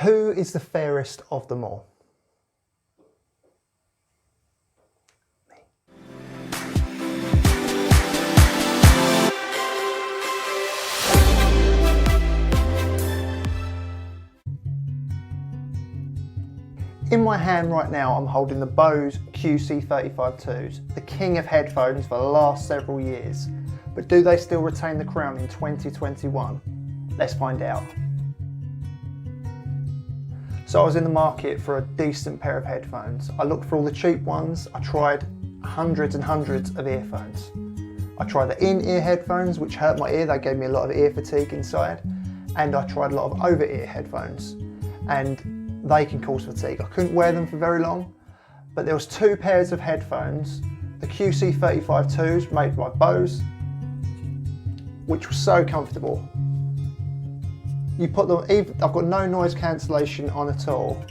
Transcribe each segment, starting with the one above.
Who is the fairest of them all? In my hand right now, I'm holding the Bose QC35 the king of headphones for the last several years. But do they still retain the crown in 2021? Let's find out. So I was in the market for a decent pair of headphones. I looked for all the cheap ones. I tried hundreds and hundreds of earphones. I tried the in-ear headphones, which hurt my ear. They gave me a lot of ear fatigue inside. And I tried a lot of over-ear headphones. And they can cause fatigue. I couldn't wear them for very long, but there was two pairs of headphones, the QC35 made by Bose, which was so comfortable. You put them, I've got no noise cancellation on at all,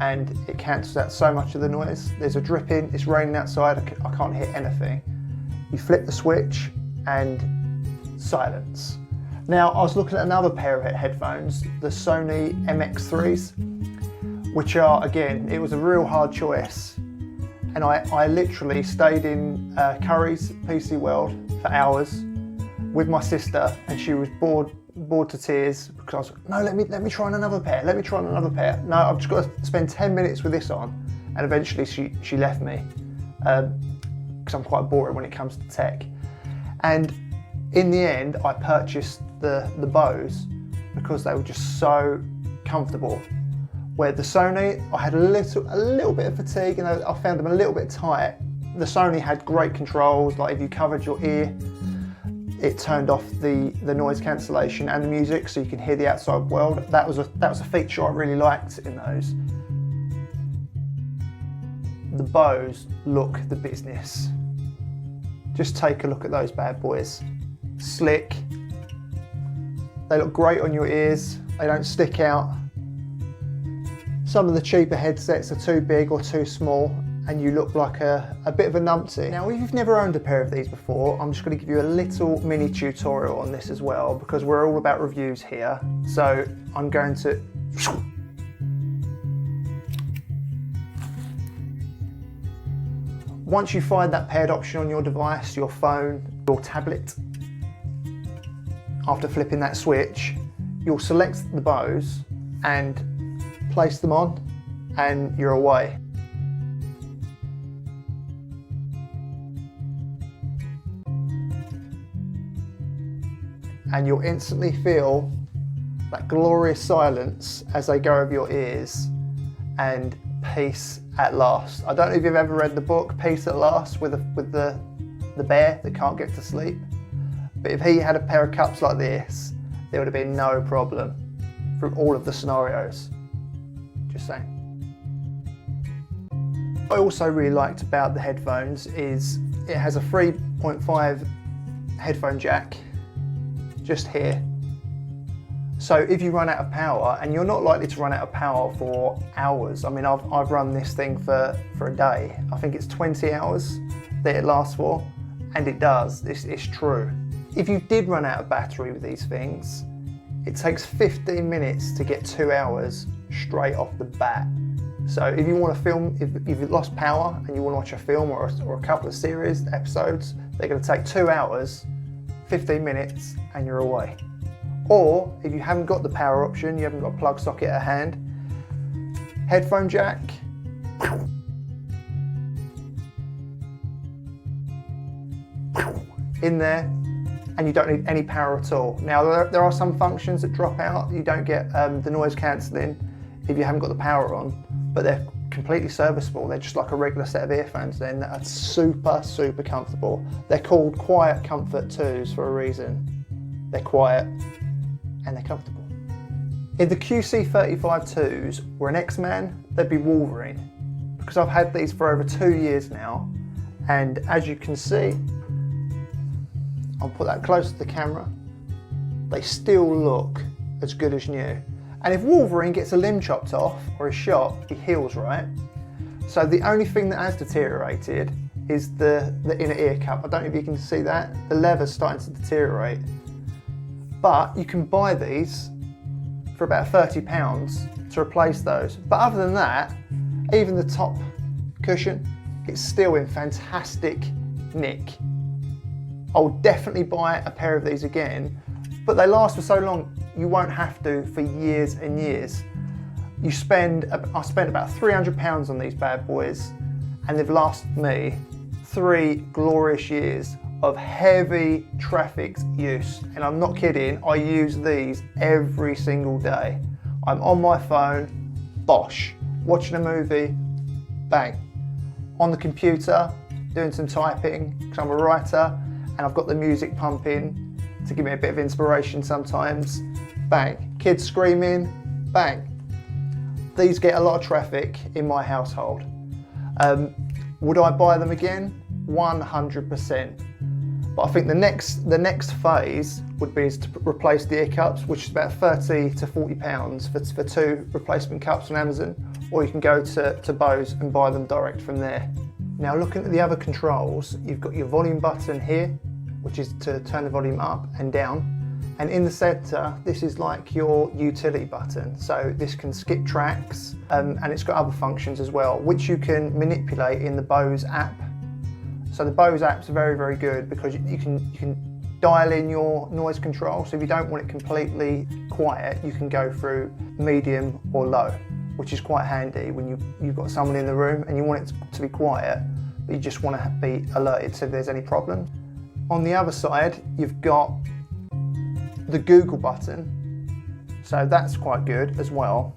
and it cancels out so much of the noise. There's a dripping, it's raining outside, I can't hear anything. You flip the switch and silence. Now, I was looking at another pair of headphones, the Sony MX3s, which are, again, it was a real hard choice. And I literally stayed in Curry's PC World for hours with my sister, and she was bored to tears because I was like, no, let me try on another pair, let me try on another pair. No, I've just got to spend 10 minutes with this on. And eventually she left me because I'm quite boring when it comes to tech. And in the end, I purchased the Bose because they were just so comfortable. Where the Sony, I had a little bit of fatigue, and I found them a little bit tight. The Sony had great controls, like if you covered your ear, it turned off the noise cancellation and the music so you can hear the outside world. That was a feature I really liked in those. The Bose look the business. Just take a look at those bad boys. Slick, they look great on your ears, they don't stick out. Some of the cheaper headsets are too big or too small, and you look like a bit of a numpty. Now, if you've never owned a pair of these before, I'm just going to give you a little mini tutorial on this as well, because we're all about reviews here. So I'm going to once you find that paired option on your device, your phone, your tablet, after flipping that switch, you'll select the Bose and place them on, and you're away. And you'll instantly feel that glorious silence as they go over your ears, and peace at last. I don't know if you've ever read the book Peace at Last with the bear that can't get to sleep, but if he had a pair of cups like this, there would have been no problem from all of the scenarios. Just saying. What I also really liked about the headphones is it has a 3.5 headphone jack just here. So if you run out of power, and you're not likely to run out of power for hours. I mean, I've run this thing for a day. I think it's 20 hours that it lasts for, and it does, it's true. If you did run out of battery with these things, it takes 15 minutes to get 2 hours straight off the bat. So if you want to film, if you've lost power and you want to watch a film or a couple of series episodes, they're going to take 2 hours, 15 minutes, and you're away. Or if you haven't got the power option, you haven't got a plug socket at hand, headphone jack, in there, and you don't need any power at all. Now there are some functions that drop out. You don't get the noise cancelling if you haven't got the power on, but they're completely serviceable. They're just like a regular set of earphones then that are super, super comfortable. They're called QuietComfort 2s for a reason. They're quiet and they're comfortable. If the QC35 2s were an X-Man, they'd be Wolverine, because I've had these for over 2 years now, and as you can see, I'll put that close to the camera, they still look as good as new. And if Wolverine gets a limb chopped off or is shot, he heals, right? So the only thing that has deteriorated is the inner ear cup. I don't know if you can see that. The leather's starting to deteriorate. But you can buy these for about £30 to replace those. But other than that, even the top cushion, it's still in fantastic nick. I'll definitely buy a pair of these again, but they last for so long, you won't have to for years and years. I spent about £300 on these bad boys, and they've lasted me 3 glorious years of heavy traffic use. And I'm not kidding, I use these every single day. I'm on my phone, bosh, watching a movie, bang. On the computer, doing some typing, because I'm a writer, and I've got the music pumping to give me a bit of inspiration sometimes, bang. Kids screaming, bang. These get a lot of traffic in my household. Would I buy them again? 100%. But I think the next phase would be to replace the ear cups, which is about £30 to £40 for 2 replacement cups on Amazon, or you can go to Bose and buy them direct from there. Now looking at the other controls, you've got your volume button here, which is to turn the volume up and down. And in the center, this is like your utility button. So this can skip tracks, and it's got other functions as well, which you can manipulate in the Bose app. So the Bose app's very, very good because you can dial in your noise control. So if you don't want it completely quiet, you can go through medium or low, which is quite handy when you've got someone in the room and you want it to be quiet, but you just want to be alerted so if there's any problem. On the other side, you've got the Google button, so that's quite good as well.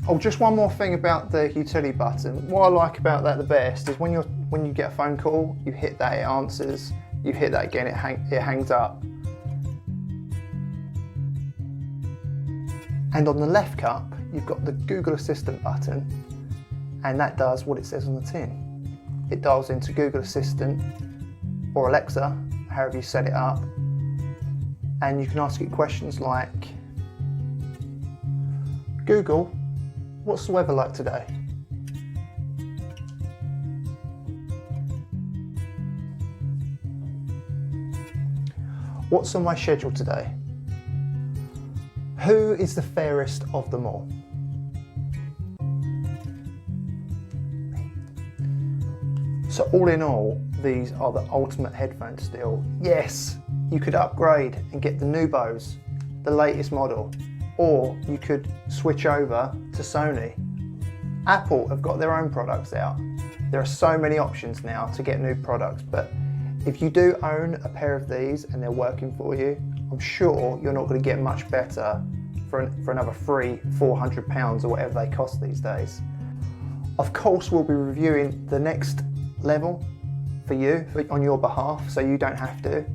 Oh, just one more thing about the utility button. What I like about that the best is when you get a phone call, you hit that, it answers. You hit that again, it hangs up. And on the left cup, you've got the Google Assistant button, and that does what it says on the tin. It dials into Google Assistant or Alexa, however you set it up, and you can ask it questions like, Google, what's the weather like today? What's on my schedule today? Who is the fairest of them all? So all in all, these are the ultimate headphones still. Yes, you could upgrade and get the new Bose, the latest model, or you could switch over to Sony. Apple have got their own products out. There are so many options now to get new products, but if you do own a pair of these and they're working for you, I'm sure you're not going to get much better for another £300-400 or whatever they cost these days. Of course, we'll be reviewing the next level for you, on your behalf, so you don't have to.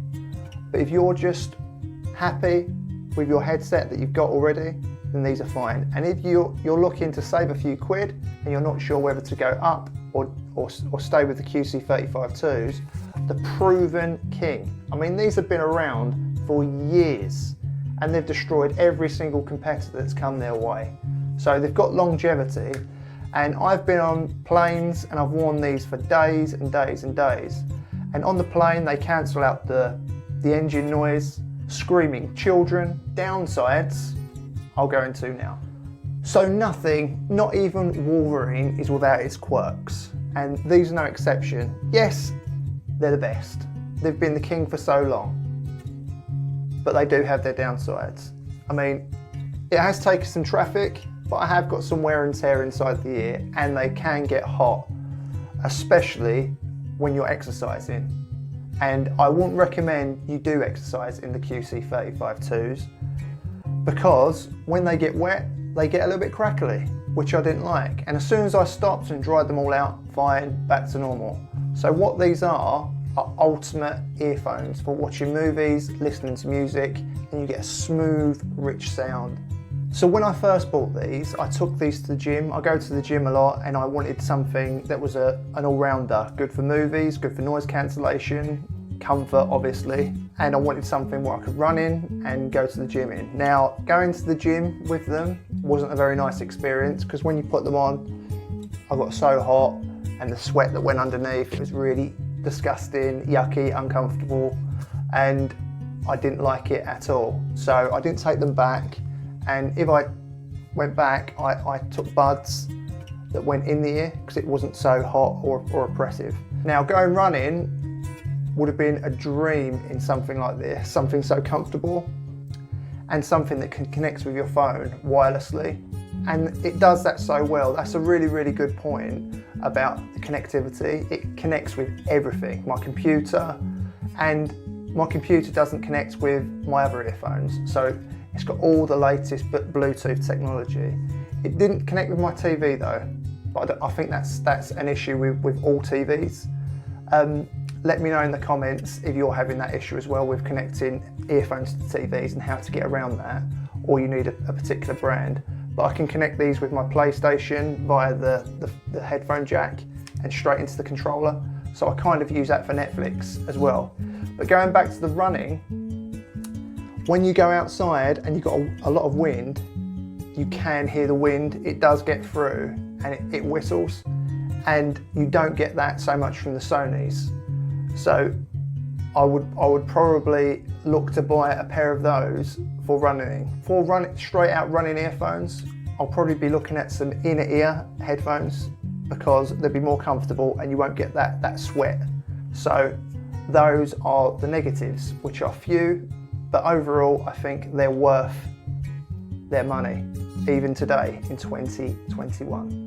But if you're just happy with your headset that you've got already, then these are fine. And if you're looking to save a few quid and you're not sure whether to go up or stay with the QC35 2s, the proven king. I mean, these have been around for years and they've destroyed every single competitor that's come their way. So they've got longevity, and I've been on planes and I've worn these for days and days and days. And on the plane, they cancel out the engine noise, screaming children. Downsides, I'll go into now. So nothing, not even Wolverine, is without its quirks. And these are no exception. Yes, they're the best. They've been the king for so long. But they do have their downsides. I mean, it has taken some traffic, but I have got some wear and tear inside the ear, and they can get hot, especially when you're exercising. And I wouldn't recommend you do exercise in the QC35 2s, because when they get wet, they get a little bit crackly, which I didn't like. And as soon as I stopped and dried them all out, fine, back to normal. So what these are ultimate earphones for watching movies, listening to music, and you get a smooth, rich sound. So when I first bought these, I took these to the gym. I go to the gym a lot, and I wanted something that was an all-rounder, good for movies, good for noise cancellation, comfort obviously, and I wanted something where I could run in and go to the gym in. Now, going to the gym with them wasn't a very nice experience, because when you put them on, I got so hot, and the sweat that went underneath, it was really disgusting, yucky, uncomfortable, and I didn't like it at all. So I didn't take them back. And if I went back, I took buds that went in the ear because it wasn't so hot or oppressive. Now, going running would have been a dream in something like this, something so comfortable and something that can connect with your phone wirelessly. And it does that so well. That's a really, really good point about the connectivity. It connects with everything, my computer, and my computer doesn't connect with my other earphones. So it's got all the latest Bluetooth technology. It didn't connect with my TV though, but I think that's an issue with all TVs. Let me know in the comments if you're having that issue as well with connecting earphones to TVs and how to get around that, or you need a particular brand. But I can connect these with my PlayStation via the headphone jack and straight into the controller. So I kind of use that for Netflix as well. But going back to the running, when you go outside and you've got a lot of wind, you can hear the wind. It does get through and it whistles, and you don't get that so much from the Sonys. So I would probably look to buy a pair of those for running. For straight out running earphones, I'll probably be looking at some inner ear headphones because they'll be more comfortable and you won't get that sweat. So those are the negatives, which are few, but overall I think they're worth their money, even today in 2021.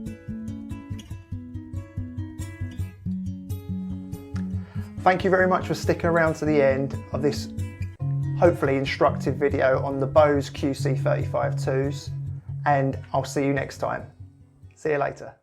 Thank you very much for sticking around to the end of this hopefully instructive video on the Bose QC35 2s, and I'll see you next time. See you later.